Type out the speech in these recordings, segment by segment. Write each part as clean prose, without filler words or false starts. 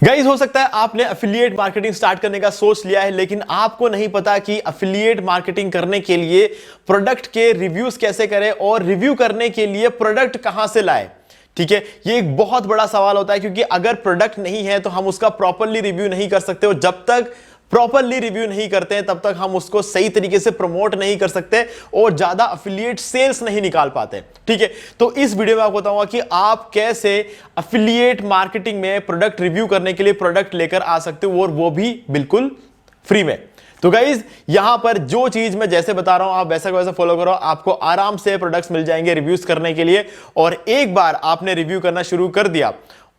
Guys, हो सकता है आपने एफिलिएट मार्केटिंग स्टार्ट करने का सोच लिया है, लेकिन आपको नहीं पता कि एफिलिएट मार्केटिंग करने के लिए प्रोडक्ट के रिव्यूज कैसे करें और रिव्यू करने के लिए प्रोडक्ट कहां से लाएं। ठीक है, ये एक बहुत बड़ा सवाल होता है, क्योंकि अगर प्रोडक्ट नहीं है तो हम उसका प्रॉपरली रिव्यू नहीं कर सकते, और जब तक प्रॉपरली रिव्यू नहीं करते हैं तब तक हम उसको सही तरीके से प्रमोट नहीं कर सकते और ज्यादा अफिलिएट सेल्स नहीं निकाल पाते। ठीक है, तो इस वीडियो में आपको बताऊंगा कि आप कैसे अफिलिएट मार्केटिंग में प्रोडक्ट रिव्यू करने के लिए प्रोडक्ट लेकर आ सकते हो, और वो भी बिल्कुल फ्री में। तो गाइज, यहां पर जो चीज मैं जैसे बता रहा हूं आप वैसा वैसा फॉलो करो, आपको आराम से प्रोडक्ट्स मिल जाएंगे रिव्यूज करने के लिए। और एक बार आपने रिव्यू करना शुरू कर दिया,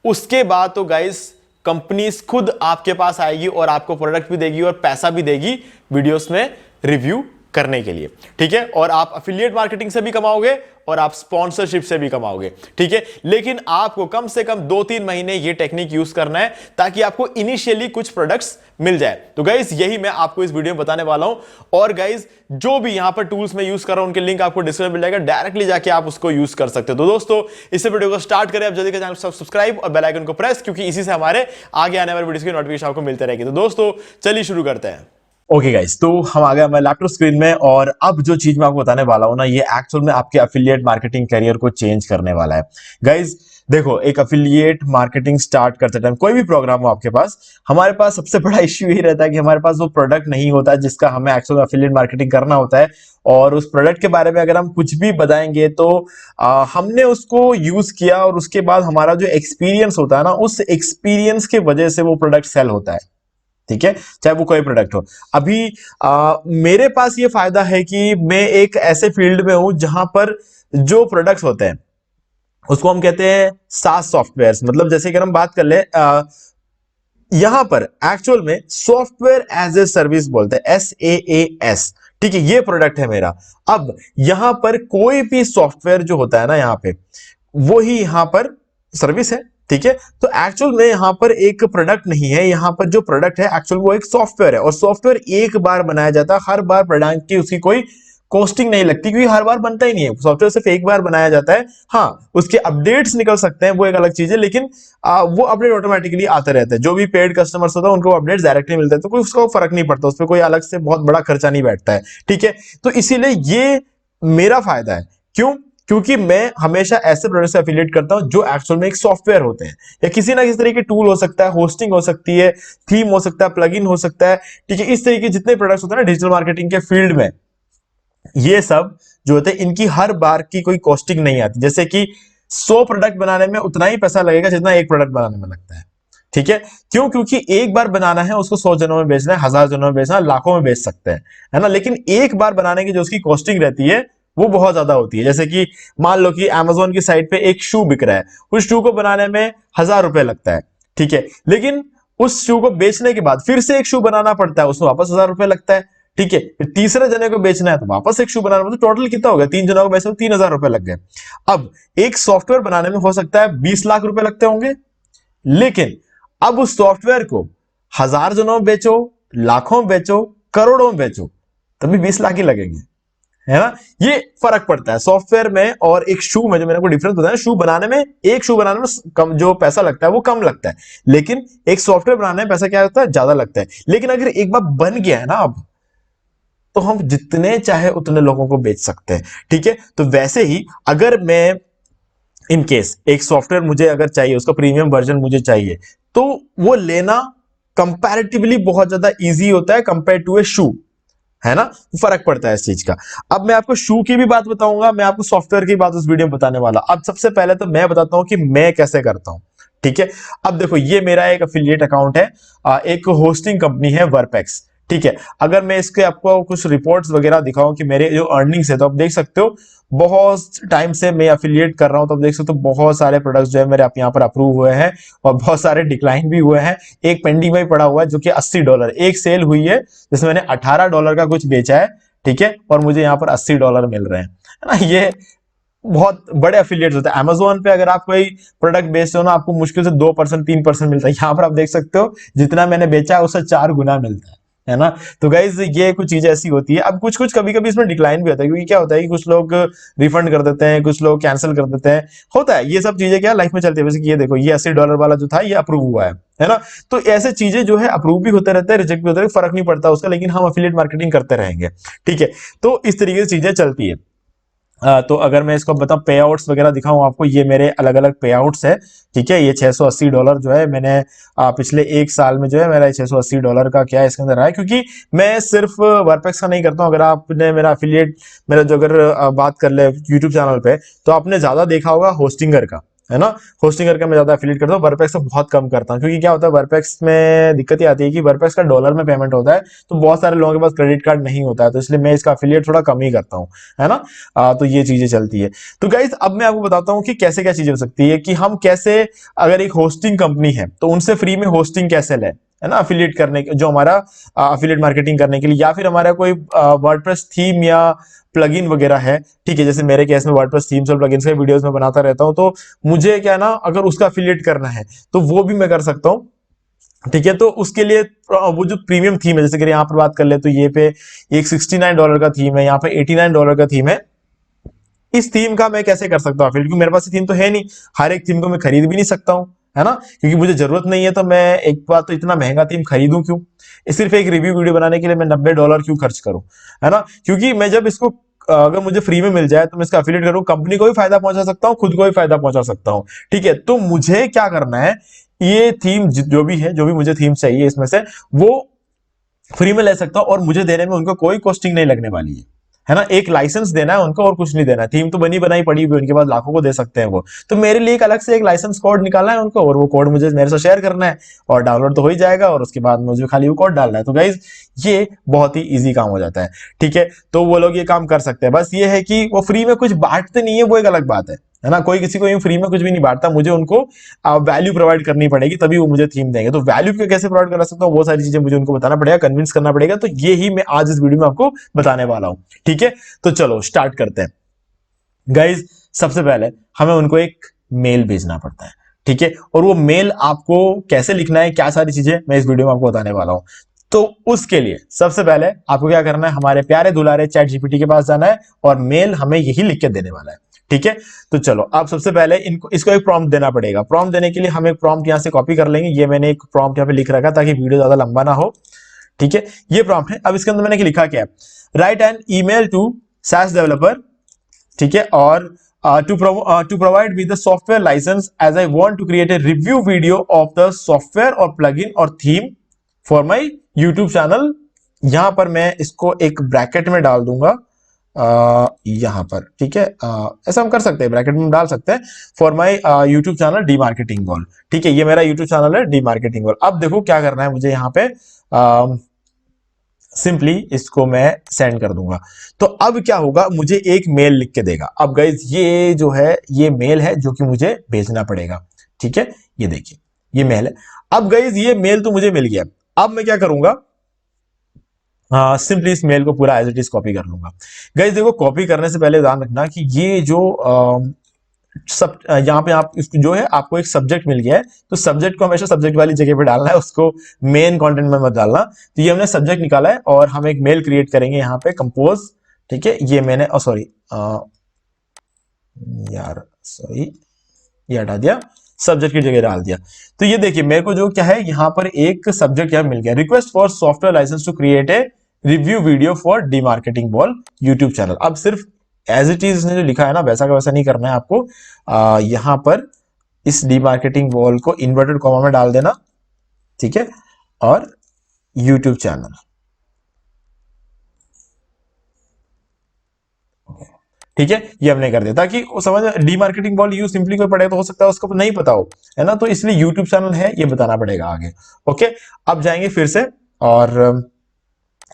उसके बाद तो गाइज कंपनीज खुद आपके पास आएगी और आपको प्रोडक्ट भी देगी और पैसा भी देगी वीडियोस में रिव्यू करने के लिए। ठीक है, और आप एफिलिएट मार्केटिंग से भी कमाओगे और आप स्पॉन्सरशिप से भी कमाओगे। ठीक है, लेकिन आपको कम से कम 2-3 महीने ये टेक्निक यूज करना है ताकि आपको इनिशियली कुछ प्रोडक्ट्स मिल जाए। तो गाइज, यही मैं आपको इस वीडियो में बताने वाला हूं। और गाइज, जो भी यहां पर टूल्स में यूज कर रहा हूं उनके लिंक आपको डिस्क्रिप्शन में मिल जाएगा, डायरेक्टली जाके आप उसको यूज कर सकते हो। तो दोस्तों, इस वीडियो को स्टार्ट करें, आप जल्दी से चैनल सब्सक्राइब और बेल आइकन को प्रेस, क्योंकि इसी से हमारे आगे आने वाले वीडियोस की नोटिफिकेशन आपको मिलते रहेगी। तो दोस्तों, चलिए शुरू करते हैं। ओके गाइस, तो हम आ गए हमारे लैपटॉप स्क्रीन में, और अब जो चीज मैं आपको बताने वाला हूं ना, ये एक्चुअल में आपके एफिलिएट मार्केटिंग करियर को चेंज करने वाला है। गाइस देखो, एक एफिलिएट मार्केटिंग स्टार्ट करते टाइम कोई भी प्रोग्राम हो आपके पास, हमारे पास सबसे बड़ा इश्यू यही रहता है कि हमारे पास वो प्रोडक्ट नहीं होता है जिसका हमें एक्चुअल एफिलिएट मार्केटिंग करना होता है। और उस प्रोडक्ट के बारे में अगर हम कुछ भी बताएंगे तो हमने उसको यूज किया और उसके बाद हमारा जो एक्सपीरियंस होता है ना, उस एक्सपीरियंस के वजह से वो प्रोडक्ट सेल होता है। ठीक है, चाहे वो कोई प्रोडक्ट हो। अभी मेरे पास ये फायदा है कि मैं एक ऐसे फील्ड में हूं जहां पर जो प्रोडक्ट्स होते हैं उसको हम कहते हैं सास सॉफ्टवेयर। मतलब जैसे कि हम बात कर ले, यहां पर एक्चुअल में सॉफ्टवेयर एज ए सर्विस बोलते हैं, SaaS। ठीक है, ये प्रोडक्ट है मेरा। अब यहां पर कोई भी सॉफ्टवेयर जो होता है ना, यहां पे वो ही यहां पर सर्विस है। ठीक है, तो एक्चुअल में यहां पर एक प्रोडक्ट नहीं है, यहां पर जो प्रोडक्ट है एक्चुअल वो एक सॉफ्टवेयर है, और सॉफ्टवेयर एक बार बनाया जाता है, हर बार प्रोडक्ट की उसकी कोई कॉस्टिंग नहीं लगती, क्योंकि हर बार बनता ही नहीं है सॉफ्टवेयर, सिर्फ एक बार बनाया जाता है। हाँ, उसके अपडेट्स निकल सकते हैं, वो एक अलग चीज है, लेकिन वो अपडेट ऑटोमेटिकली आते रहते हैं। जो भी पेड कस्टमर्स होता है उनको अपडेट्स डायरेक्टली मिलते हैं, तो कोई उसका फर्क नहीं पड़ता, उस पर कोई अलग से बहुत बड़ा खर्चा नहीं बैठता है। ठीक है, तो इसीलिए ये मेरा फायदा है। क्यों? क्योंकि मैं हमेशा ऐसे प्रोडक्ट से एफिलिएट करता हूं जो एक्चुअल में एक सॉफ्टवेयर होते हैं, या किसी ना किसी तरह के टूल हो सकता है, होस्टिंग हो सकती है, थीम हो सकता है, प्लगइन हो सकता है। ठीक है, इस तरीके के जितने प्रोडक्ट्स होते हैं ना डिजिटल मार्केटिंग के फील्ड में, ये सब जो होते हैं इनकी हर बार की कोई कॉस्टिंग नहीं आती। जैसे कि 100 प्रोडक्ट बनाने में उतना ही पैसा लगेगा जितना एक प्रोडक्ट बनाने में लगता है। ठीक है, क्यों? क्योंकि एक बार बनाना है, उसको 100 जनों में बेचना है, 1000 जनों में बेचना है, लाखों में बेच सकते हैं, है ना। लेकिन एक बार बनाने की जो उसकी कॉस्टिंग रहती है वो बहुत ज्यादा होती है। जैसे कि मान लो कि अमेजोन की साइट पे एक शू बिक रहा है, उस शू को बनाने में 1000 रुपए लगता है। ठीक है, लेकिन उस शू को बेचने के बाद फिर से एक शू बनाना पड़ता है, उसमें वापस 1000 रुपए लगता है। ठीक है, फिर तीसरे जने को बेचना है तो वापस एक शू बनाना, मतलब टोटल कितना हो गया? 3 जनों को बेचने 3000 रुपए लग गए। अब एक सॉफ्टवेयर बनाने में हो सकता है 20 लाख रुपए लगते होंगे, लेकिन अब उस सॉफ्टवेयर को 1000 जनों में बेचो, लाखों में बेचो, करोड़ों में बेचो, तभी 20 लाख ही लगेंगे, है ना। ये फर्क पड़ता है सॉफ्टवेयर में और एक शू में। जो मैंने को डिफरेंस बताया, शू बनाने में, एक शू बनाने में कम जो पैसा लगता है वो कम लगता है, लेकिन एक सॉफ्टवेयर बनाने में पैसा क्या होता है? ज्यादा लगता है। लेकिन अगर एक बार बन गया है ना, अब तो हम जितने चाहे उतने लोगों को बेच सकते हैं। ठीक है, तो वैसे ही अगर मैं इन केस एक सॉफ्टवेयर मुझे अगर चाहिए, उसका प्रीमियम वर्जन मुझे चाहिए, तो वो लेना कंपैरेटिवली बहुत ज्यादा इजी होता है कंपेयर टू ए शू, है ना। फर्क पड़ता है इस चीज का। अब मैं आपको शू की भी बात बताऊंगा, मैं आपको सॉफ्टवेयर की बात उस वीडियो में बताने वाला। अब सबसे पहले तो मैं बताता हूं कि मैं कैसे करता हूं। ठीक है, अब देखो, ये मेरा एक एफिलिएट अकाउंट है, एक होस्टिंग कंपनी है वर्पेक्स। ठीक है, अगर मैं इसके आपको कुछ रिपोर्ट्स वगैरह दिखाऊं कि मेरे जो अर्निंग्स है, तो आप देख सकते हो बहुत टाइम से मैं एफिलिएट कर रहा हूं, तो आप देख सकते हो बहुत सारे प्रोडक्ट्स जो है मेरे यहाँ पर अप्रूव हुए हैं, और बहुत सारे डिक्लाइन भी हुए हैं। एक पेंडिंग में पड़ा हुआ है जो कि $80, एक सेल हुई है जिसमें मैंने $18 का कुछ बेचा है। ठीक है, और मुझे यहाँ पर $80 मिल रहे हैं, है ना। ये बहुत बड़े एफिलिएट्स होते हैं। अमेजोन पे अगर आप कोई प्रोडक्ट बेचते हो ना, आपको मुश्किल से 2% 3% मिलता है। यहाँ पर आप देख सकते हो जितना मैंने बेचा है उससे 4 गुना मिलता है है ना। तो गाइज ये कुछ चीजें ऐसी होती है। अब कुछ कुछ कभी कभी इसमें डिक्लाइन भी होता है, क्योंकि क्या होता है कि कुछ लोग रिफंड कर देते हैं, कुछ लोग कैंसिल कर देते हैं, होता है ये सब चीजें क्या लाइफ में चलती है। वैसे कि ये देखो ये $80 वाला जो था ये अप्रूव हुआ है ना। तो ऐसे चीजें जो है अप्रूव भी होते रहते हैं, रिजेक्ट भी होते हैं, फर्क नहीं पड़ता उसका, लेकिन हम अफिलिएट मार्केटिंग करते रहेंगे, ठीक है। तो इस तरीके से चीजें चलती है। तो अगर मैं इसको बताऊं पे आउट्स वगैरह दिखाऊं आपको, ये मेरे अलग अलग पे आउट्स है, ठीक है। ये $680 जो है मैंने पिछले एक साल में जो है मेरा $680 का क्या है इसके अंदर आया, क्योंकि मैं सिर्फ वर्कपेक्स का नहीं करता हूं। अगर आपने मेरा अफिलिएट मेरा जो अगर बात कर ले यूट्यूब चैनल पे, तो आपने ज्यादा देखा होगा होस्टिंगर का, है ना। होस्टिंगर का मैं ज्यादा एफिलिएट करता हूँ, वर्कपेक्स से बहुत कम करता हूँ। क्योंकि क्या होता है वर्कपेक्स में दिक्कत ये आती है कि वर्कपेक्स का डॉलर में पेमेंट होता है, तो बहुत सारे लोगों के पास क्रेडिट कार्ड नहीं होता है, तो इसलिए मैं इसका एफिलिएट थोड़ा कम ही करता हूँ, है ना। तो ये चीजें चलती है। तो गाइज अब मैं आपको बताता हूँ कि कैसे क्या चीजें हो सकती है, कि हम कैसे अगर एक होस्टिंग कंपनी है तो उनसे फ्री में होस्टिंग कैसे लें, है ना, अफिलिएट करने जो हमारा अफिलिएट मार्केटिंग करने के लिए, या फिर हमारा कोई वर्डप्रेस थीम या प्लगइन वगैरह है, ठीक है। जैसे मेरे केस में वर्डप्रेस थीम्स और प्लगइन्स के वीडियोस में बनाता रहता हूं, तो मुझे क्या ना अगर उसका अफिलिएट करना है तो वो भी मैं कर सकता हूं, ठीक है। तो उसके लिए वो जो प्रीमियम थीम है, जैसे कि यहाँ पर बात कर ले तो ये पे एक $69 का थीम है, यहाँ पे $89 का थीम है। इस थीम का मैं कैसे कर सकता हूँ अफिलिएट, क्योंकि मेरे पास थीम तो है नहीं, हर एक थीम को मैं खरीद भी नहीं सकता हूँ, है ना, क्योंकि मुझे जरूरत नहीं है। तो मैं एक बात तो इतना महंगा थीम खरीदूं क्यों, सिर्फ एक रिव्यू वीडियो बनाने के लिए मैं $90 क्यों खर्च करूं, है ना। क्योंकि मैं जब इसको अगर मुझे फ्री में मिल जाए तो मैं इसका अफिलिएट करूं, कंपनी को भी फायदा पहुंचा सकता हूं, खुद को भी फायदा पहुंचा सकता हूं, ठीक है। तो मुझे क्या करना है, ये थीम जो भी है, जो भी मुझे थीम चाहिए इसमें से, वो फ्री में ले सकता हूं, और मुझे देने में उनको कोई कॉस्टिंग नहीं लगने वाली है ना। एक लाइसेंस देना है उनको और कुछ नहीं देना है। थीम तो बनी बनाई पड़ी हुई उनके पास, लाखों को दे सकते हैं वो, तो मेरे लिए एक अलग से एक लाइसेंस कोड निकालना है उनको, और वो कोड मुझे मेरे से शेयर करना है, और डाउनलोड तो हो ही जाएगा, और उसके बाद मुझे खाली वो कोड डालना है। तो गाइज ये बहुत ही इजी काम हो जाता है, ठीक है। तो वो लोग ये काम कर सकते हैं। बस ये है कि वो फ्री में कुछ बांटते नहीं है, वो एक अलग बात है ना। कोई किसी को यूं फ्री में कुछ भी नहीं बांटता, मुझे उनको वैल्यू प्रोवाइड करनी पड़ेगी, तभी वो मुझे थीम देंगे। तो वैल्यू कैसे प्रोवाइड करा सकता हूँ, वो सारी चीजें मुझे उनको बताना पड़ेगा, कन्विंस करना पड़ेगा। तो ये ही मैं आज इस वीडियो में आपको बताने वाला हूं, ठीक है। तो चलो स्टार्ट करते हैं गाइज। सबसे पहले हमें उनको एक मेल भेजना पड़ता है, ठीक है। और वो मेल आपको कैसे लिखना है, क्या सारी चीजें मैं इस वीडियो में आपको बताने वाला हूं। तो उसके लिए सबसे पहले आपको क्या करना है, हमारे प्यारे दुलारे चैट जीपीटी के पास जाना है, और मेल हमें यही लिख के देने वाला है, ठीक है। तो चलो अब सबसे पहले इसको एक प्रॉम्प्ट देना पड़ेगा। प्रॉम्प्ट देने के लिए हम एक प्रॉम्प्ट यहां से कॉपी कर लेंगे। ये मैंने एक प्रॉम्प्ट यहां पे लिख रखा ताकि वीडियो ज्यादा लंबा ना हो, ठीक है। ये प्रॉम्प्ट है। अब इसके अंदर मैंने लिखा क्या है, write an email to SaaS developer, ठीक है, और to provide me the software license as I want to create a review video of the software or plugin or theme for my YouTube channel। यहां पर मैं इसको एक bracket में डाल दूंगा, यहां पर, ठीक है। ऐसा हम कर सकते हैं, ब्रैकेट में डाल सकते हैं, for my YouTube channel D marketing ball, ठीक है। ये मेरा यूट्यूब चैनल है डी मार्केटिंग बॉल। अब देखो क्या करना है मुझे, यहाँ पे सिंपली इसको मैं सेंड कर दूंगा। तो अब क्या होगा, मुझे एक मेल लिख के देगा। अब गाइज ये जो है ये मेल है जो कि मुझे भेजना पड़ेगा, ठीक है। ये देखिए ये मेल है। अब गाइज ये मेल तो मुझे मिल गया। अब मैं क्या करूंगा, सिंपली इस मेल को पूरा एज इट इज कॉपी कर लूंगा। गाइज देखो कॉपी करने से पहले ध्यान रखना कि ये जो सब यहाँ पे आप इसको जो है आपको एक सब्जेक्ट मिल गया है, तो सब्जेक्ट को हमेशा सब्जेक्ट वाली जगह पे डालना है, उसको मेन कंटेंट में मत डालना। तो ये हमने सब्जेक्ट निकाला है, और हम एक मेल क्रिएट करेंगे यहाँ पे कंपोज, ठीक है। ये मैंने सॉरी यार सॉरी ये हटा दिया, सब्जेक्ट की जगह डाल दिया। तो ये देखिए मेरे को जो क्या है, यहाँ पर एक सब्जेक्ट यहाँ मिल गया, request for software licence to create a review video for the marketing ball YouTube channel. अब सिर्फ एज इट इज इसने जो लिखा है ना वैसा का वैसा नहीं करना है आपको। यहां पर इस डी मार्केटिंग वॉल को इन्वर्टेड कॉमा में डाल देना, ठीक है, और यूट्यूब चैनल, ठीक है। ये हमने कर दिया ताकि वो समझ D marketing ball you simply कोई पढ़े तो हो सकता है उसको नहीं पता हो, है ना। तो इसलिए यूट्यूब चैनल है ये बताना पड़ेगा आगे, ओके। अब जाएंगे फिर से, और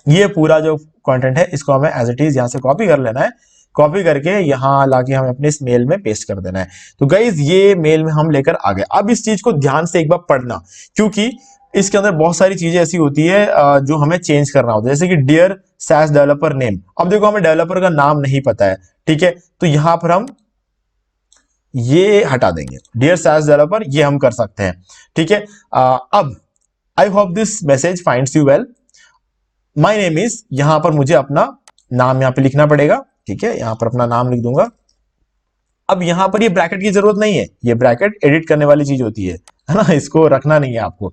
ये पूरा जो कंटेंट है इसको हमें एज इट इज यहां से कॉपी कर लेना है। कॉपी करके यहां लाके हमें अपने इस मेल में पेस्ट कर देना है। तो गाइज ये मेल में हम लेकर आ गए। अब इस चीज को ध्यान से एक बार पढ़ना, क्योंकि इसके अंदर बहुत सारी चीजें ऐसी होती है जो हमें चेंज करना होता है, जैसे कि डियर SaaS डेवलपर नेम। अब देखो हमें डेवलपर का नाम नहीं पता है, ठीक है, तो यहां पर हम ये हटा देंगे, डियर SaaS डेवलपर, ये हम कर सकते हैं, ठीक है। अब I hope this message finds you well. My name is, यहां पर मुझे अपना नाम यहां पे लिखना पड़ेगा, ठीक है, यहां पर अपना नाम लिख दूंगा। अब यहां पर ये ब्रैकेट की जरूरत नहीं है, ये ब्रैकेट एडिट करने वाली चीज होती है ना, इसको रखना नहीं है आपको।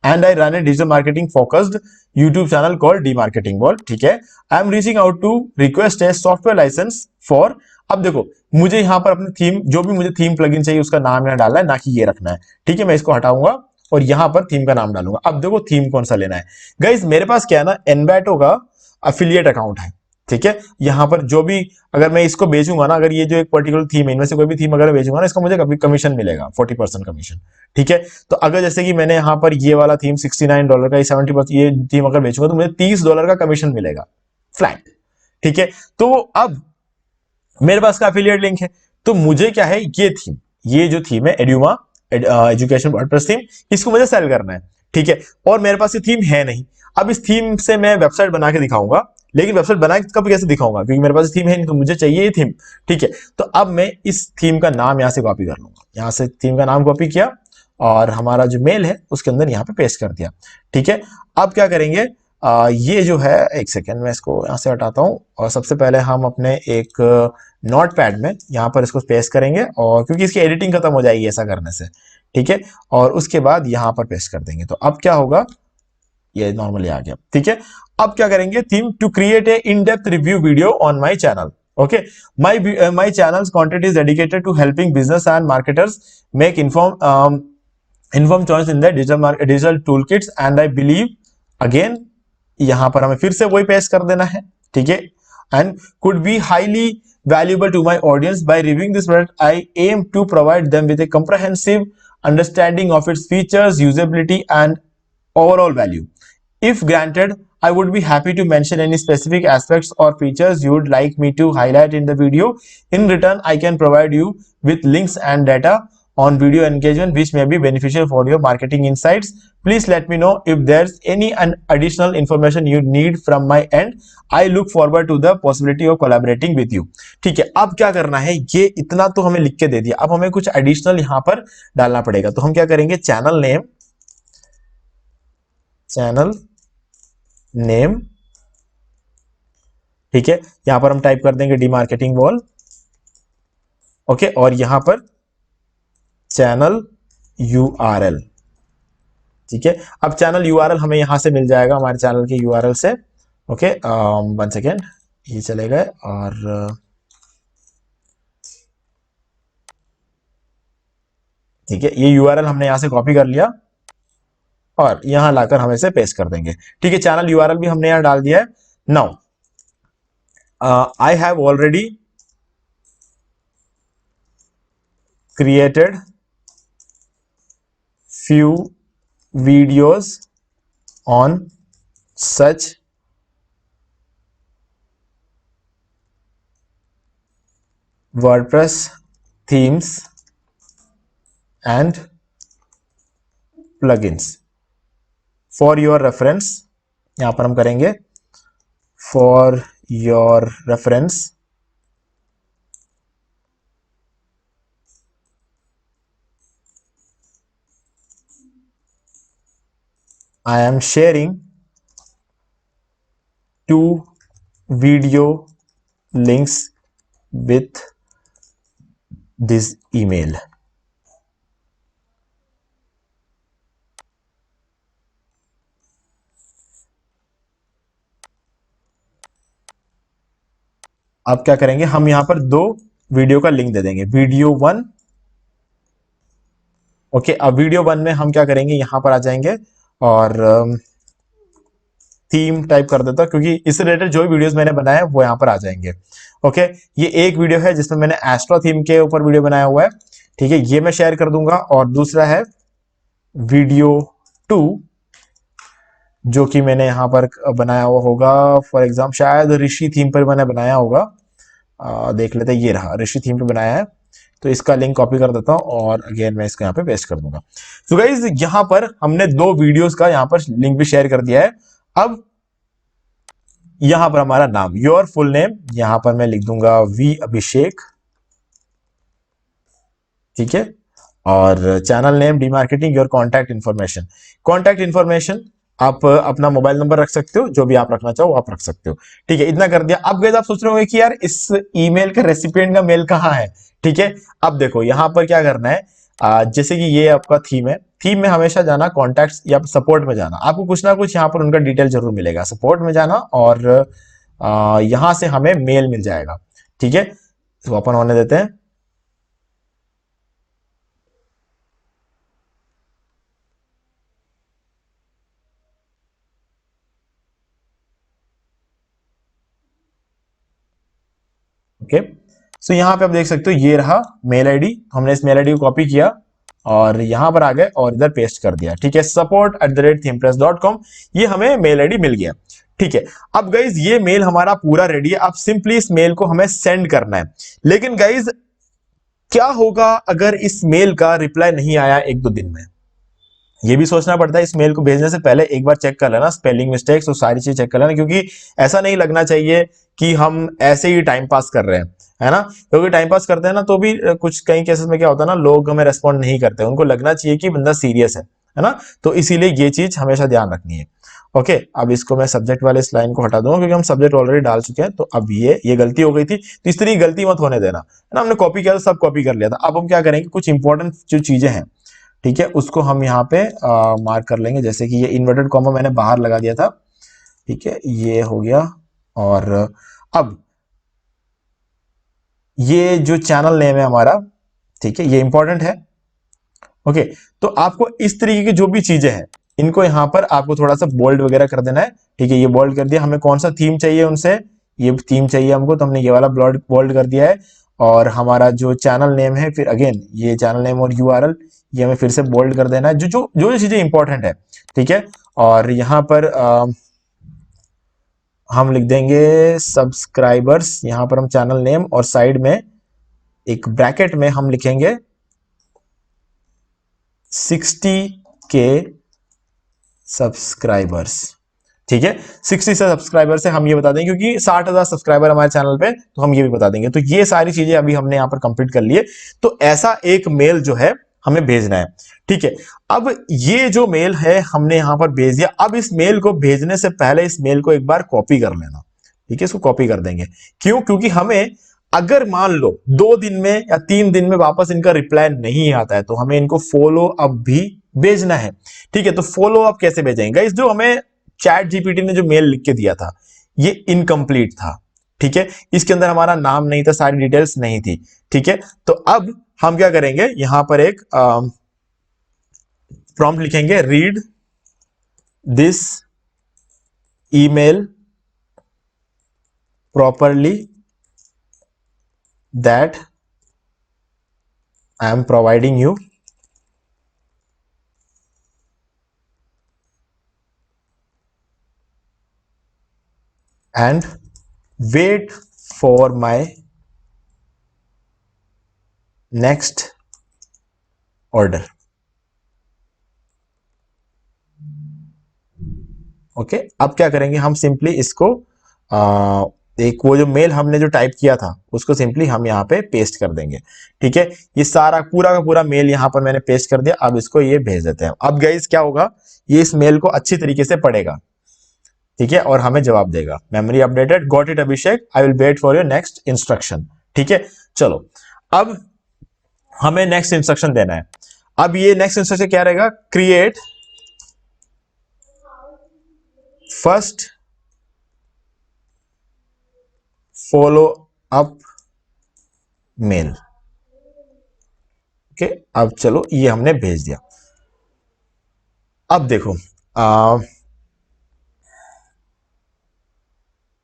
And I run a digital marketing focused YouTube channel called the marketing ball, ठीक है। I am reaching out to request a software licence for, अब देखो मुझे यहां पर अपनी थीम, जो भी मुझे थीम प्लगइन चाहिए उसका नाम यहां डालना है, ना कि ये रखना है, ठीक है। मैं इसको हटाऊंगा और यहां पर थीम का नाम डालूंगा। अब देखो थीम कौन सा लेना है गाइस, मेरे पास क्या है ना, एनबैटो का अफिलिएट अकाउंट है, ठीक है। यहां पर जो भी, अगर मैं इसको बेचूंगा ना, अगर ये जो एक पर्टिकुलर थीम है, इनमें से कोई भी थीम अगर बेचूंगा ना, इसका मुझे कभी कमीशन मिलेगा 40% कमीशन, ठीक है। तो अगर जैसे कि मैंने यहां पर ये वाला थीम $69 का, 70%, ये थीम अगर बेचूंगा तो मुझे $30 का कमीशन मिलेगा फ्लैट, ठीक है। तो अब मेरे पास का एफिलिएट लिंक है, तो मुझे क्या है, ये थीम, ये जो थीम है एड्यूमा एजुकेशन वर्डप्रेस थीम, इसको मुझे सेल करना है, ठीक है। और मेरे पास ये थीम है नहीं। अब इस थीम से मैं वेबसाइट बना के दिखाऊंगा, लेकिन वेबसाइट बना के कब कैसे दिखाऊंगा, क्योंकि मेरे पास थीम है नहीं, तो मुझे चाहिए ये थीम, ठीक है। तो अब मैं इस थीम का नाम यहां से कॉपी कर लूंगा, यहां से थीम का नाम कॉपी किया और हमारा जो मेल है उसके अंदर यहां पे पेस्ट कर दिया, ठीक है। अब क्या करेंगे, ये जो है, एक सेकेंड मैं इसको यहां से हटाता हूं, और सबसे पहले हम अपने एक नोट पैड में यहां पर इसको पेस्ट करेंगे, और क्योंकि इसकी एडिटिंग खत्म हो जाएगी ऐसा करने से, ठीक है। और उसके बाद यहां पर पेस्ट कर देंगे। तो अब क्या होगा, ये नॉर्मली आ गया, ठीक है। अब क्या करेंगे, theme to create a in depth review video on my channel, okay. My channel's content is dedicated to helping business and marketers make inform choice in the digital tool kits, and I believe, again यहां पर हमें फिर से वही paste कर देना है, ठीक है। And could be highly valuable to my audience. By reviewing this product, I aim to provide them with a comprehensive understanding of its features, usability, and overall value. If granted, I would be happy to mention any specific aspects or features you would like me to highlight in the video. In return, I can provide you with links and data on video engagement which may be beneficial for your marketing insights. Please let me know if there's any additional information you need from my end. I look forward to the possibility of collaborating with you. ठीक है, अब क्या करना है, ये इतना तो हमें लिख के दे दिया, अब हमें कुछ एडिशनल यहां पर डालना पड़ेगा। तो हम क्या करेंगे, चैनल नेम, ठीक है, यहां पर हम टाइप कर देंगे डी मार्केटिंग वॉल, ओके। और यहां पर चैनल यूआरएल, ठीक है। अब चैनल यूआरएल हमें यहां से मिल जाएगा, हमारे चैनल के यूआरएल से, ओके। 1 सेकेंड, ये चले गए, और ठीक है, ये यूआरएल हमने यहां से कॉपी कर लिया और यहां लाकर हम इसे पेस्ट कर देंगे, ठीक है। चैनल यूआरएल भी हमने यहां डाल दिया है। Now I have already created few videos on such WordPress themes and plugins for your reference। यहां पर हम करेंगे for your reference, I am sharing 2 video links with this email। अब क्या करेंगे, हम यहां पर 2 वीडियो का लिंक दे देंगे, वीडियो 1, ओके। अब वीडियो 1 में हम क्या करेंगे, यहां पर आ जाएंगे और थीम टाइप कर देता, क्योंकि इससे रिलेटेड जो भी वीडियोस मैंने बनाए वो यहां पर आ जाएंगे, ओके। ये एक वीडियो है जिसमें मैंने एस्ट्रो थीम के ऊपर वीडियो बनाया हुआ है, ठीक है, ये मैं शेयर कर दूंगा। और दूसरा है वीडियो 2, जो कि मैंने यहां पर बनाया हुआ होगा, फॉर एग्जाम्पल शायद ऋषि थीम पर मैंने बनाया होगा, देख लेते हैं, ये रहा, ऋषि थीम पे बनाया है। तो इसका लिंक कॉपी कर देता हूं और अगेन मैं इसको यहाँ पे पेस्ट कर दूंगा। तो गाइस यहां पर हमने 2 वीडियोस का यहां पर लिंक भी शेयर कर दिया है। अब यहां पर हमारा नाम, योर फुल नेम, यहां पर मैं लिख दूंगा वी अभिषेक, ठीक है। और channel name D marketing, your contact information, आप अपना मोबाइल नंबर रख सकते हो, जो भी आप रखना चाहो आप रख सकते हो। ठीक है, इतना कर दिया। अब गाइस आप सोच रहे होंगे कि यार इस ईमेल का रेसिपिएंट का मेल कहाँ है। ठीक है, अब देखो यहाँ पर क्या करना है, जैसे कि ये आपका थीम है, थीम में हमेशा जाना कॉन्टैक्ट्स या सपोर्ट में जाना, आपको कुछ ना कुछ यहाँ पर उनका डिटेल जरूर मिलेगा। सपोर्ट में जाना और यहां से हमें मेल मिल जाएगा। ठीक है, तो ओपन होने देते हैं। ओके, सो यहाँ पे आप देख सकते हो ये रहा मेल आईडी। हमने इस मेल आईडी को कॉपी किया और यहां पर आ गए और इधर पेस्ट कर दिया। ठीक है, support@themepress.com, ये हमें मेल आईडी मिल गया। ठीक है, अब गाइज ये मेल हमारा पूरा रेडी है। अब सिंपली इस मेल को हमें सेंड करना है। लेकिन गाइज क्या होगा अगर इस मेल का रिप्लाई नहीं आया 1-2 दिन में, ये भी सोचना पड़ता है। इस मेल को भेजने से पहले एक बार चेक कर लेना, स्पेलिंग मिस्टेक्स और सारी चीज चेक कर लेना, क्योंकि ऐसा नहीं लगना चाहिए कि हम ऐसे ही टाइम पास कर रहे हैं, है ना। क्योंकि टाइम पास करते हैं ना तो भी कुछ कई केसेस में क्या होता है ना, लोग हमें रेस्पॉन्ड नहीं करते, उनको लगना चाहिए कि बंदा सीरियस है ना। तो इसीलिए ये चीज हमेशा ध्यान रखनी है। ओके, अब इसको मैं सब्जेक्ट वाले इस लाइन को हटा दूंगा, क्योंकि हम सब्जेक्ट ऑलरेडी डाल चुके हैं। तो अब ये गलती हो गई थी, तो इस तरह गलती मत होने देना, है ना। हमने कॉपी किया तो सब कॉपी कर लिया था। अब हम क्या करेंगे, कुछ इंपॉर्टेंट जो चीजें हैं, ठीक है, उसको हम यहाँ पे मार्क कर लेंगे। जैसे कि ये इन्वर्टेड कॉमा मैंने बाहर लगा दिया था। ठीक है, ये हो गया। और अब ये जो चैनल नेम है हमारा, ठीक है, ये इंपॉर्टेंट है। ओके, तो आपको इस तरीके की जो भी चीजें हैं, इनको यहां पर आपको थोड़ा सा बोल्ड वगैरह कर देना है। ठीक है, ये बोल्ड कर दिया। हमें कौन सा थीम चाहिए उनसे, ये थीम चाहिए हमको, तो हमने ये वाला बोल्ड कर दिया है। और हमारा जो चैनल नेम है, फिर अगेन ये चैनल नेम और यूआरएल, ये हमें फिर से बोल्ड कर देना है, जो जो जो चीजें इंपॉर्टेंट है। ठीक है, और यहां पर हम लिख देंगे सब्सक्राइबर्स, यहां पर हम चैनल नेम और साइड में एक ब्रैकेट में हम लिखेंगे 60K सब्सक्राइबर्स। ठीक है, 60 से सब्सक्राइबर से हम ये बता देंगे, क्योंकि 60,000 सब्सक्राइबर हमारे चैनल पे, तो हम ये भी बता देंगे। तो ये सारी चीजें अभी हमने यहां पर कंप्लीट कर लिए। तो ऐसा एक मेल जो है हमें भेजना है। ठीक है, अब ये जो मेल है हमने यहां पर भेज दिया। अब इस मेल को भेजने से पहले इस मेल को एक बार कॉपी कर लेना। ठीक है, इसको कॉपी कर देंगे। क्यों? क्योंकि हमें अगर मान लो 2 दिन में या 3 दिन में वापस इनका रिप्लाई नहीं आता है, तो हमें इनको फॉलो अप भी भेजना है। ठीक है, तो फॉलो अप कैसे भेजेंगे? इस जो हमें चैट जीपीटी ने जो मेल लिख के दिया था, ये इनकम्प्लीट था। ठीक है, इसके अंदर हमारा नाम नहीं था, सारी डिटेल्स नहीं थी। ठीक है, तो अब हम क्या करेंगे, यहां पर एक प्रॉम्प्ट लिखेंगे, read this email properly that I am providing you and wait for my next order. Okay, अब क्या करेंगे, हम सिंपली इसको एक वो जो मेल हमने जो टाइप किया था उसको सिंपली हम यहाँ पे पेस्ट कर देंगे। ठीक है, ये सारा पूरा का पूरा मेल यहाँ पर मैंने पेस्ट कर दिया। अब इसको ये भेज देते हैं। अब गाइस क्या होगा, ये इस मेल को अच्छी तरीके से पढ़ेगा। ठीक है, और हमें जवाब देगा, memory updated, got it Abhishek, I will wait for your next instruction. ठीक है, चलो अब हमें नेक्स्ट इंस्ट्रक्शन देना है। अब ये नेक्स्ट इंस्ट्रक्शन क्या रहेगा, create first follow up mail. Okay, अब चलो ये हमने भेज दिया। अब देखो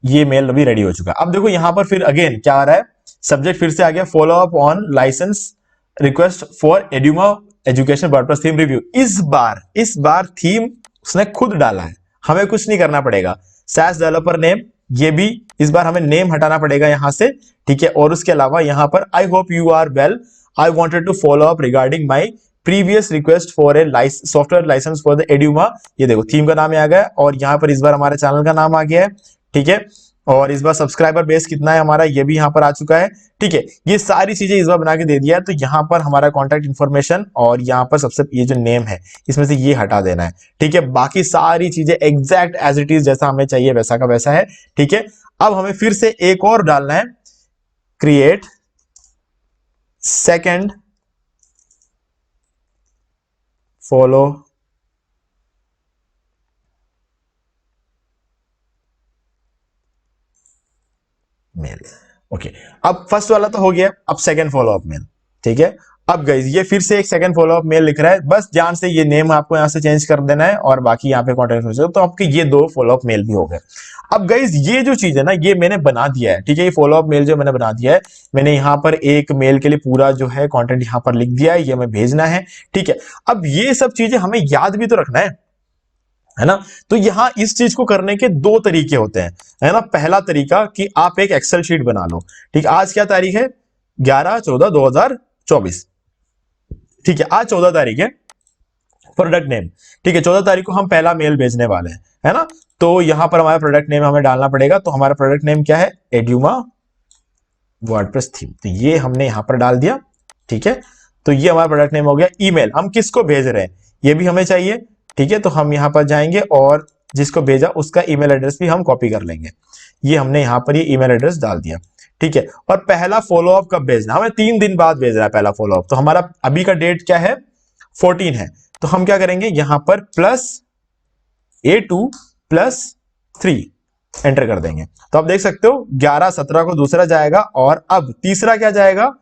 ये मेल अभी रेडी हो चुका है। अब देखो यहां पर फिर अगेन क्या आ रहा है, सब्जेक्ट फिर से आ गया, follow up on license request for Eduma education WordPress theme review. इस बार थीम उसने खुद डाला है, हमें कुछ नहीं करना पड़ेगा। सैस डेवलपर नेम, ये भी इस बार हमें नेम हटाना पड़ेगा यहां से। ठीक है, और उसके अलावा यहां पर I hope you are well, I wanted to follow up regarding my previous request for a software licence for the Eduma. ये देखो थीम का नाम आ गया और यहां पर इस बार हमारे चैनल का नाम आ गया है। ठीक है, और इस बार सब्सक्राइबर बेस कितना है हमारा, ये भी यहाँ पर आ चुका है। ठीक है, ये सारी चीजें इस बार बना के दे दिया है। तो यहाँ पर हमारा कॉन्टैक्ट इन्फॉर्मेशन और यहाँ पर सबसे ये जो नेम है इसमें से ये हटा देना है। ठीक है, बाकी सारी चीजें एग्जैक्ट एज इट इज जैसा हमें चाहिए वैसा का वैसा है। ठीक है, अब हमें फिर से एक और डालना है, create second follow mail. Okay, अब फर्स्ट वाला तो हो गया, अब सेकंड फॉलोअप मेल। ठीक है, अब गाइस ये फिर से एक सेकंड फॉलोअप मेल लिख रहा है, बस ध्यान से ये नेम आपको यहां से चेंज कर देना है और बाकी यहाँ पे कॉन्टेक्ट इन्फॉर्मेशन। तो आपके ये दो फॉलोअप मेल भी हो गए। अब गाइस ये जो चीज है ना ये मैंने बना दिया है। ठीक है, ये फॉलोअप मेल जो मैंने बना दिया है, मैंने यहाँ पर एक मेल के लिए पूरा जो है कंटेंट यहाँ पर लिख दिया है, ये हमें भेजना है। ठीक है, अब ये सब चीजें हमें याद भी तो रखना है ना। तो यहां इस चीज को करने के दो तरीके होते हैं, है ना। पहला तरीका कि आप एक एक्सेल शीट बना लो। ठीक है, आज क्या तारीख है, 11/14/2024। ठीक है, आज 14 तारीख है, प्रोडक्ट नेम। ठीक है, 14 तारीख को हम पहला मेल भेजने वाले हैं, है ना। तो यहां पर हमारा प्रोडक्ट नेम हमें डालना पड़ेगा। तो हमारा प्रोडक्ट नेम क्या है, एड्यूमा वर्डप्रेस थीम। तो ये हमने यहां पर डाल दिया। ठीक है, तो ये हमारा प्रोडक्ट नेम हो गया। ईमेल हम किसको भेज रहे हैं ये भी हमें चाहिए। ठीक है, तो हम यहां पर जाएंगे और जिसको भेजा उसका ईमेल एड्रेस भी हम कॉपी कर लेंगे। ये हमने यहां पर ये ईमेल एड्रेस डाल दिया। ठीक है, और पहला फॉलोअप कब भेजना, हमें 3 दिन बाद भेजना है पहला फॉलोअप। तो हमारा अभी का डेट क्या है, 14 है। तो हम क्या करेंगे, यहां पर +A2+3 एंटर कर देंगे। तो आप देख सकते हो 11/17 को दूसरा जाएगा और अब तीसरा क्या जाएगा,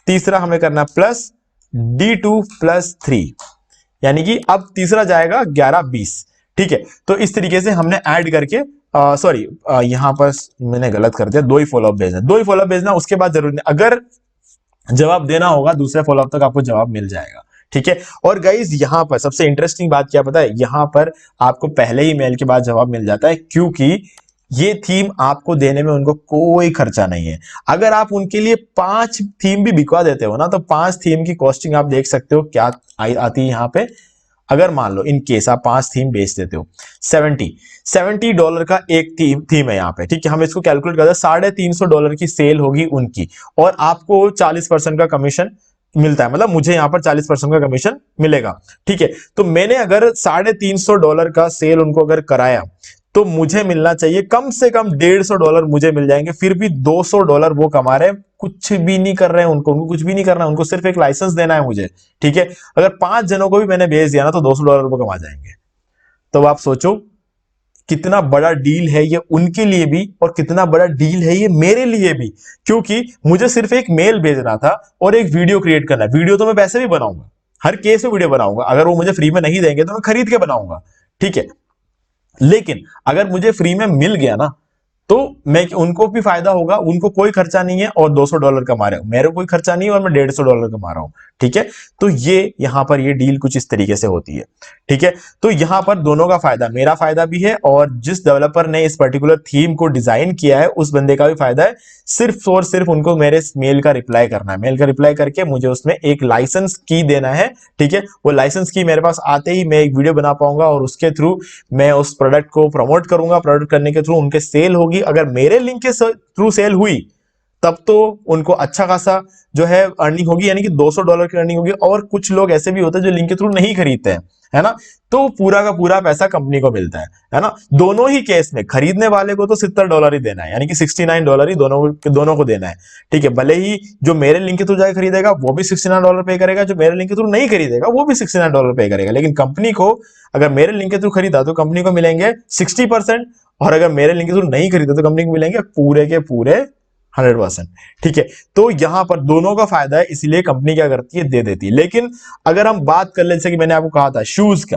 तीसरा हमें करना +D2+3, यानी कि अब तीसरा जाएगा 11/20। ठीक है, तो इस तरीके से हमने ऐड करके सॉरी यहां पर मैंने गलत कर दिया, 2 ही फॉलोअप भेजना, 2 ही फॉलोअप भेजना, उसके बाद जरूर नहीं, अगर जवाब देना होगा दूसरे फॉलोअप तक आपको जवाब मिल जाएगा। ठीक है, और गाइज यहां पर सबसे इंटरेस्टिंग बात क्या पता है, यहां पर आपको पहले ही मेल के बाद जवाब मिल जाता है, क्योंकि ये थीम आपको देने में उनको कोई खर्चा नहीं है। अगर आप उनके लिए 5 थीम भी बिकवा देते हो ना, तो 5 थीम की कॉस्टिंग आप देख सकते हो क्या आती है यहां पे। अगर मान लो इन केस आप 5 थीम बेच देते हो, $70 का एक थीम है यहाँ पे। ठीक है, हम इसको कैलकुलेट करते हैं, $350 की सेल होगी उनकी और आपको 40% का कमीशन मिलता है, मतलब मुझे यहाँ पर 40% का कमीशन मिलेगा। ठीक है, तो मैंने अगर $350 का सेल उनको अगर कराया तो मुझे मिलना चाहिए कम से कम $150 मुझे मिल जाएंगे। फिर भी $200 वो कमा रहे हैं, कुछ भी नहीं कर रहे हैं, उनको कुछ भी नहीं करना है, उनको सिर्फ एक लाइसेंस देना है मुझे। ठीक है, अगर 5 जनों को भी मैंने भेज दिया ना तो $200 वो कमा जाएंगे। तो आप सोचो कितना बड़ा डील है ये उनके लिए भी और कितना बड़ा डील है ये मेरे लिए भी, क्योंकि मुझे सिर्फ एक मेल भेजना था और एक वीडियो क्रिएट करना है। वीडियो तो मैं वैसे भी बनाऊंगा, हर केस में वीडियो बनाऊंगा, अगर वो मुझे फ्री में नहीं देंगे तो मैं खरीद के बनाऊंगा। ठीक है, लेकिन अगर मुझे फ्री में मिल गया ना तो मैं उनको भी फायदा होगा, उनको कोई खर्चा नहीं है और $200 कमा रहे हो, मेरे कोई खर्चा नहीं है और मैं $150 कमा रहा हूं। ठीक है, तो ये यहां पर ये डील कुछ इस तरीके से होती है। ठीक है, तो यहां पर दोनों का फायदा, मेरा फायदा भी है और जिस डेवलपर ने इस पर्टिकुलर थीम को डिजाइन किया है उस बंदे का भी फायदा है। सिर्फ और सिर्फ उनको मेरे मेल का रिप्लाई करना है, मेल का रिप्लाई करके मुझे उसमें एक लाइसेंस की देना है। ठीक है, वो लाइसेंस की मेरे पास आते ही मैं एक वीडियो बना पाऊंगा और उसके थ्रू मैं उस प्रोडक्ट को प्रमोट करूंगा, प्रोडक्ट करने के थ्रू उनके सेल होगी। अगर मेरे लिंक के थ्रू सेल हुई तब तो उनको अच्छा खासा जो है अर्निंग होगी, यानी कि $200 की अर्निंग होगी। और कुछ लोग ऐसे भी होते हैं जो लिंक के थ्रू नहीं खरीदते हैं, है ना, तो पूरा का पूरा पैसा कंपनी को मिलता है ना। दोनों ही केस में खरीदने वाले को तो $70 ही देना है, यानी कि $69 ही दोनों को देना है। ठीक है, भले ही जो मेरे लिंक के थ्रू जाकर खरीदेगा वो भी $69 पे करेगा, जो मेरे लिंक के थ्रू नहीं खरीदेगा वो भी $69 पे करेगा। लेकिन कंपनी को अगर मेरे लिंक के थ्रू खरीदा तो कंपनी को मिलेंगे 60%, और अगर मेरे लिंक के थ्रू नहीं खरीदा तो कंपनी को मिलेंगे पूरे के पूरे 100%। ठीक है, तो यहां पर दोनों का फायदा है, इसलिए कंपनी क्या करती है, दे देती है। लेकिन अगर हम बात कर ले, जैसे कि मैंने आपको कहा था शूज का,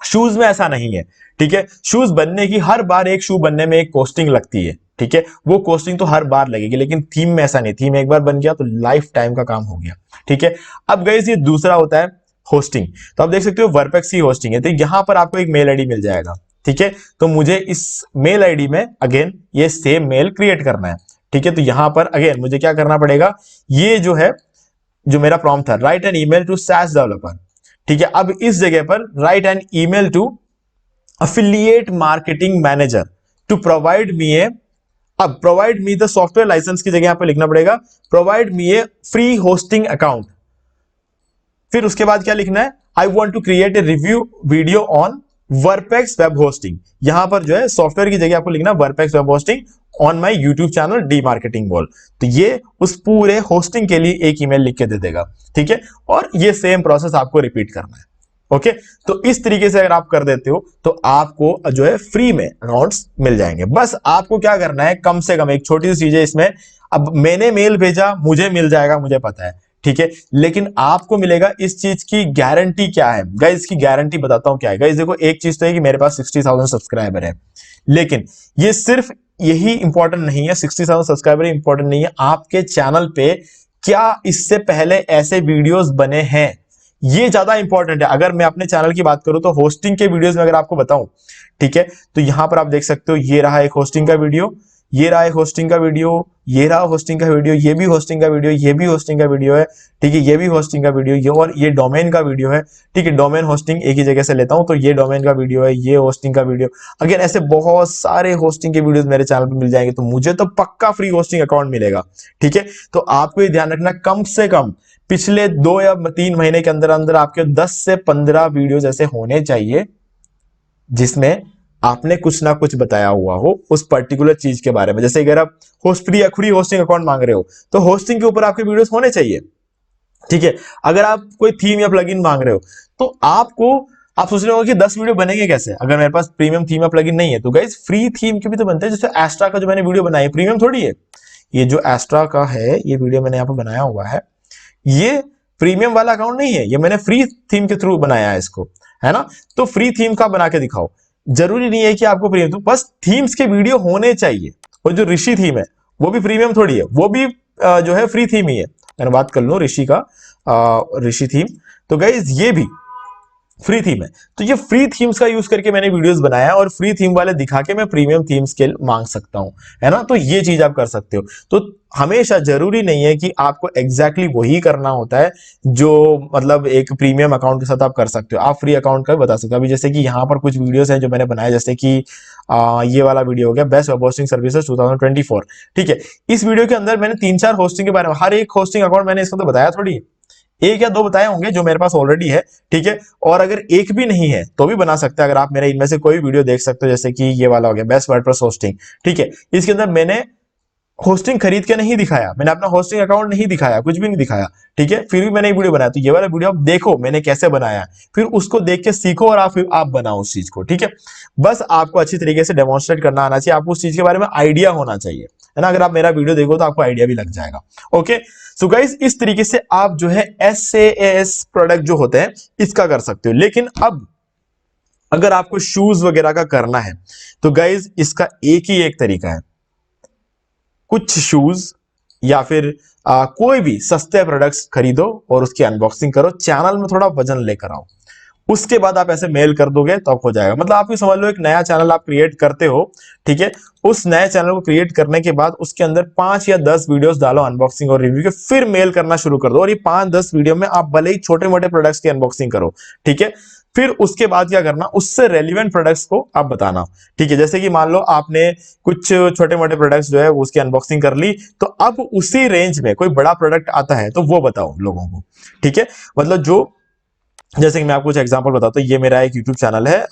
शूज में ऐसा नहीं है। ठीक है, शूज बनने की हर बार एक शू बनने में एक कॉस्टिंग लगती है। ठीक है, वो कॉस्टिंग तो हर बार लगेगी, लेकिन थीम में ऐसा नहीं, थीम एक बार बन गया तो लाइफ टाइम का काम हो गया। ठीक है, अब गाइस ये दूसरा होता है होस्टिंग। तो आप देख सकते हो वर्पेक्स की होस्टिंग है, तो यहां पर आपको एक मेल आईडी मिल जाएगा। ठीक है, तो मुझे इस मेल आईडी में अगेन ये सेम मेल क्रिएट करना है। ठीक है, तो यहां पर अगेन मुझे क्या करना पड़ेगा, ये जो है जो मेरा प्रॉम्प्ट था, write an email to SaaS developer. ठीक है, अब इस जगह पर write an email to affiliate marketing manager, to provide me a, अब provide me the software license की जगह यहां पे लिखना पड़ेगा provide me a free hosting account. फिर उसके बाद क्या लिखना है, I want to create a review video on Verpex web hosting. यहां पर जो है सॉफ्टवेयर की जगह आपको लिखना Verpex web hosting on my YouTube channel D marketing ball. तो ये उस पूरे होस्टिंग के लिए एक ईमेल लिख के दे देगा, ठीक है। और ये सेम प्रोसेस आपको रिपीट करना है, ओके। तो इस तरीके से अगर आप कर देते हो तो आपको जो है फ्री में अकाउंट्स मिल जाएंगे। बस आपको क्या करना है, कम से कम एक छोटी सी चीज है इसमें, अब मैंने मेल भेजा, मुझे मिल जाएगा, मुझे पता है, ठीक है, लेकिन आपको मिलेगा, इस चीज की गारंटी क्या है गाइस, इसकी गारंटी बताता हूं क्या है गाइस। देखो एक चीज तो है कि मेरे पास 60,000 सब्सक्राइबर है, लेकिन ये सिर्फ यही इंपॉर्टेंट नहीं है, 60,000 सब्सक्राइबर इंपॉर्टेंट नहीं है, आपके चैनल पे क्या इससे पहले ऐसे वीडियोस बने हैं, ये ज्यादा इंपॉर्टेंट है। अगर मैं अपने चैनल की बात करूं तो होस्टिंग के वीडियोस में अगर आपको बताऊं, ठीक है, तो यहां पर आप देख सकते हो, ये रहा एक होस्टिंग का वीडियो, ये रहा एक होस्टिंग का वीडियो, ये रहा होस्टिंग का वीडियो, ये भी होस्टिंग का वीडियो, ये भी होस्टिंग का वीडियो है, ठीक है, ये भी होस्टिंग का वीडियो, ये और ये डोमेन का वीडियो है, ठीक है, डोमेन होस्टिंग एक ही जगह से लेता हूं तो ये डोमेन का वीडियो है, ये होस्टिंग का वीडियो। अगर ऐसे बहुत सारे होस्टिंग के वीडियोस मेरे चैनल पे मिल जाएंगे तो मुझे तो पक्का फ्री होस्टिंग अकाउंट मिलेगा, ठीक है। तो आपको ये ध्यान रखना, कम से कम पिछले 2 या 3 महीने के अंदर अंदर आपके 10 से 15 वीडियोस ऐसे होने चाहिए जिसमें आपने कुछ ना कुछ बताया हुआ हो उस पर्टिकुलर चीज के बारे में। जैसे अगर आप फ्री होस्टिंग अकाउंट मांग रहे हो तो होस्टिंग के ऊपर आपके वीडियोस होने चाहिए, ठीक है। अगर आप कोई थीम या प्लगइन मांग रहे हो तो आप सोच रहे हो कि 10 वीडियो बनेंगे कैसे अगर मेरे पास प्रीमियम थीम या प्लगइन नहीं है। तो गाइस फ्री थीम के भी तो बनते हैं, जैसे एस्ट्रा का जो मैंने वीडियो बनाई प्रीमियम थोड़ी है, ये जो एस्ट्रा का है ये वीडियो मैंने यहाँ पे बनाया हुआ है, ये प्रीमियम वाला अकाउंट नहीं है, ये मैंने फ्री थीम के थ्रू बनाया है इसको, है ना। तो फ्री थीम का बना के दिखाओ, जरूरी नहीं है कि आपको प्रीमियम, तो बस थीम्स के वीडियो होने चाहिए। और जो ऋषि थीम है वो भी प्रीमियम थोड़ी है, वो भी जो है फ्री थीम ही है। मैंने बात कर लूं ऋषि का, ऋषि थीम, तो गाइज ये भी फ्री थीम है। तो ये फ्री थीम्स का यूज करके मैंने वीडियोस बनाया और फ्री थीम वाले दिखा के मैं प्रीमियम थीम्स के मांग सकता हूं, है ना। तो ये चीज आप कर सकते हो। तो हमेशा जरूरी नहीं है कि आपको एग्जैक्टली वही करना होता है जो मतलब एक प्रीमियम अकाउंट के साथ आप कर सकते हो, आप फ्री अकाउंट का भी बता सकते हो। अभी जैसे कि यहाँ पर कुछ वीडियोस हैं जो मैंने बनाए, जैसे कि ये वाला वीडियो हो गया बेस्ट वेब होस्टिंग सर्विसेज 2024, ठीक है। इस वीडियो के अंदर मैंने 3-4 होस्टिंग के बारे में, हर एक होस्टिंग अकाउंट मैंने इसको तो बताया थोड़ी, 1 या 2 बताए होंगे जो मेरे पास ऑलरेडी है, ठीक है। और अगर एक भी नहीं है तो भी बना सकते हैं, अगर आप मेरे इनमें से कोई वीडियो देख सकते हो, जैसे कि ये वाला हो गया बेस्ट वर्डप्रेस होस्टिंग, ठीक है। इसके अंदर मैंने होस्टिंग खरीद के नहीं दिखाया, मैंने अपना होस्टिंग अकाउंट नहीं दिखाया, कुछ भी नहीं दिखाया, ठीक है, फिर भी मैंने एक वीडियो बनाया। तो ये वाला वीडियो आप देखो मैंने कैसे बनाया, फिर उसको देख के सीखो और आप बनाओ उस चीज को, ठीक है। बस आपको अच्छी तरीके से डेमोन्स्ट्रेट करना आना चाहिए, आपको उस चीज के बारे में आइडिया होना चाहिए, है ना। अगर आप मेरा वीडियो देखो तो आपको आइडिया भी लग जाएगा, ओके। सो गाइस इस तरीके से आप जो है SaaS प्रोडक्ट जो होते हैं इसका कर सकते हो। लेकिन अब अगर आपको शूज वगैरह का करना है तो गाइस इसका एक ही एक तरीका है, कुछ शूज या फिर कोई भी सस्ते प्रोडक्ट्स खरीदो और उसकी अनबॉक्सिंग करो, चैनल में थोड़ा वजन लेकर आओ, उसके बाद आप ऐसे मेल कर दोगे तो हो जाएगा। मतलब आप ये समझ लो एक नया चैनल आप क्रिएट करते हो, ठीक है, उस नए चैनल को क्रिएट करने के बाद उसके अंदर 5 या 10 वीडियोस डालो अनबॉक्सिंग और रिव्यू के, फिर मेल करना शुरू कर दो। और ये 5-10 वीडियो में आप भले ही छोटे मोटे प्रोडक्ट्स की अनबॉक्सिंग करो, ठीक है। फिर उसके बाद क्या करना, उससे रेलिवेंट प्रोडक्ट्स को आप बताना, ठीक है। जैसे कि मान लो आपने कुछ छोटे मोटे प्रोडक्ट्स जो है उसकी अनबॉक्सिंग कर ली, तो अब उसी रेंज में कोई बड़ा प्रोडक्ट आता है तो वो बताओ लोगों को, ठीक है। मतलब जो, जैसे कि मैं आपको कुछ एग्जांपल बताता हूं, ये मेरा एक यूट्यूब चैनल है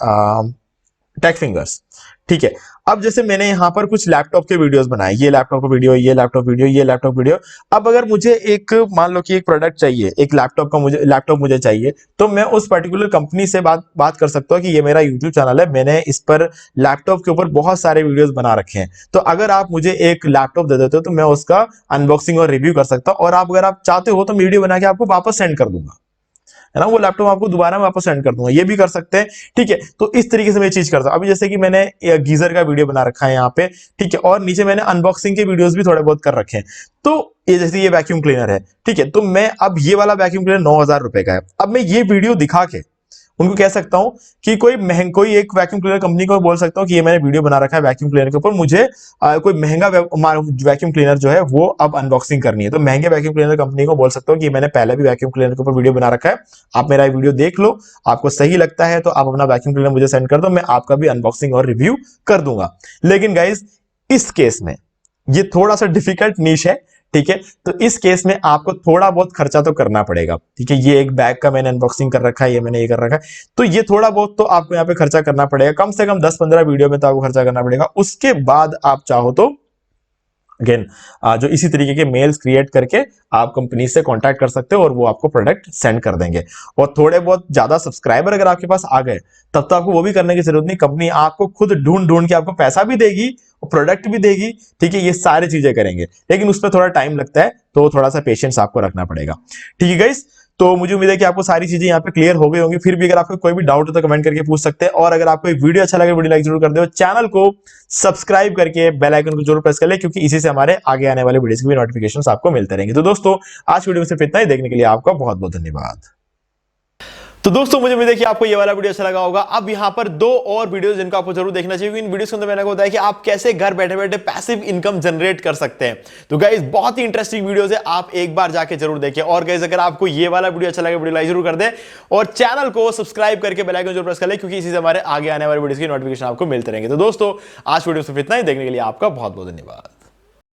टेक फिंगर्स, ठीक है। अब जैसे मैंने यहाँ पर कुछ लैपटॉप के वीडियोस बनाए, ये लैपटॉप का वीडियो, ये लैपटॉप वीडियो, ये लैपटॉप वीडियो। अब अगर मुझे एक मान लो कि एक प्रोडक्ट चाहिए, एक लैपटॉप मुझे चाहिए, तो मैं उस पर्टिकुलर कंपनी से बात कर सकता हूँ कि ये मेरा यूट्यूब चैनल है, मैंने इस पर लैपटॉप के ऊपर बहुत सारे वीडियोस बना रखे हैं, तो अगर आप मुझे एक लैपटॉप दे देते हो तो मैं उसका अनबॉक्सिंग और रिव्यू कर सकता हूँ। और अगर आप चाहते हो तो वीडियो बना के आपको वापस सेंड कर दूंगा, है ना, वो लैपटॉप आपको दोबारा वापस सेंड कर दूंगा, ये भी कर सकते हैं, ठीक है। तो इस तरीके से मैं चीज करता हूं। अभी जैसे कि मैंने गीजर का वीडियो बना रखा है यहाँ पे, ठीक है, और नीचे मैंने अनबॉक्सिंग के वीडियोस भी थोड़े बहुत कर रखे हैं। तो ये जैसे ये वैक्यूम क्लीनर है, ठीक है, तो मैं अब ये वाला वैक्यूम क्लीनर 9,000 रुपए का है। अब मैं ये वीडियो दिखा के उनको कह सकता हूं कि कोई एक वैक्यूम क्लीनर कंपनी को बोल सकता हूं कि ये मैंने वीडियो बना रखा है वैक्यूम क्लीनर के ऊपर, मुझे कोई महंगा वैक्यूम क्लीनर जो है वो अब अनबॉक्सिंग करनी है। तो महंगे वैक्यूम क्लीनर कंपनी को बोल सकता हूं कि मैंने पहले भी वैक्यूम क्लीनर के ऊपर वीडियो बना रखा है, आप मेरा वीडियो देख लो, आपको सही लगता है तो आप अपना वैक्यूम क्लीनर मुझे सेंड कर दो, मैं आपका भी अनबॉक्सिंग और रिव्यू कर दूंगा। लेकिन गाइज इस केस में ये थोड़ा सा डिफिकल्ट नीश है, ठीक है। तो इस केस में आपको थोड़ा बहुत खर्चा तो करना पड़ेगा, ठीक है। ये एक बैग का मैंने अनबॉक्सिंग कर रखा है, ये मैंने ये कर रखा है, तो ये थोड़ा बहुत तो आपको यहाँ पे खर्चा करना पड़ेगा, कम से कम 10-15 वीडियो में तो आपको खर्चा करना पड़ेगा। उसके बाद आप चाहो तो अगेन जो इसी तरीके के मेल्स क्रिएट करके आप कंपनी से कांटेक्ट कर सकते हो और वो आपको प्रोडक्ट सेंड कर देंगे। और थोड़े बहुत ज्यादा सब्सक्राइबर अगर आपके पास आ गए तब तो आपको वो भी करने की जरूरत नहीं, कंपनी आपको खुद ढूंढ ढूंढ के आपको पैसा भी देगी और प्रोडक्ट भी देगी, ठीक है। ये सारी चीजें करेंगे, लेकिन उसमें थोड़ा टाइम लगता है, तो थोड़ा सा पेशेंस आपको रखना पड़ेगा, ठीक है गाइस। तो मुझे उम्मीद है कि आपको सारी चीजें यहाँ पे क्लियर हो गई होंगी। फिर भी अगर आपको कोई भी डाउट हो तो कमेंट करके पूछ सकते हैं, और अगर आपको एक वीडियो अच्छा लगे वीडियो लाइक जरूर कर दो, चैनल को सब्सक्राइब करके बेल आइकन को जरूर प्रेस कर ले, क्योंकि इसी से हमारे आगे आने वाले वीडियोस की भी नोटिफिकेशंस आपको मिलते रहेंगे। तो दोस्तों आज वीडियो में सिर्फ इतना ही, देखने के लिए आपका बहुत बहुत धन्यवाद। तो दोस्तों मुझे उम्मीद है कि आपको ये वाला वीडियो अच्छा लगा होगा। अब यहाँ पर 2 और वीडियोस जिनको आपको जरूर देखना चाहिए, इन वीडियोस के अंदर मैंने बताया कि आप कैसे घर बैठे बैठे पैसिव इनकम जनरेट कर सकते हैं। तो गाइस बहुत ही इंटरेस्टिंग वीडियोस है, आप एक बार जाके जरूर देखें। और गाइस अगर आपको ये वाला वीडियो अच्छा लगे वीडियो लाइक जरूर कर दें और चैनल को सब्सक्राइब करके बेल आइकन जरूर प्रेस कर ले, क्योंकि इसी से हमारे आगे आने वाले वीडियोस की नोटिफिकेशन आपको मिलते रहेंगे। तो दोस्तों आज वीडियो सिर्फ इतना ही, देखने के लिए आपका बहुत बहुत धन्यवाद।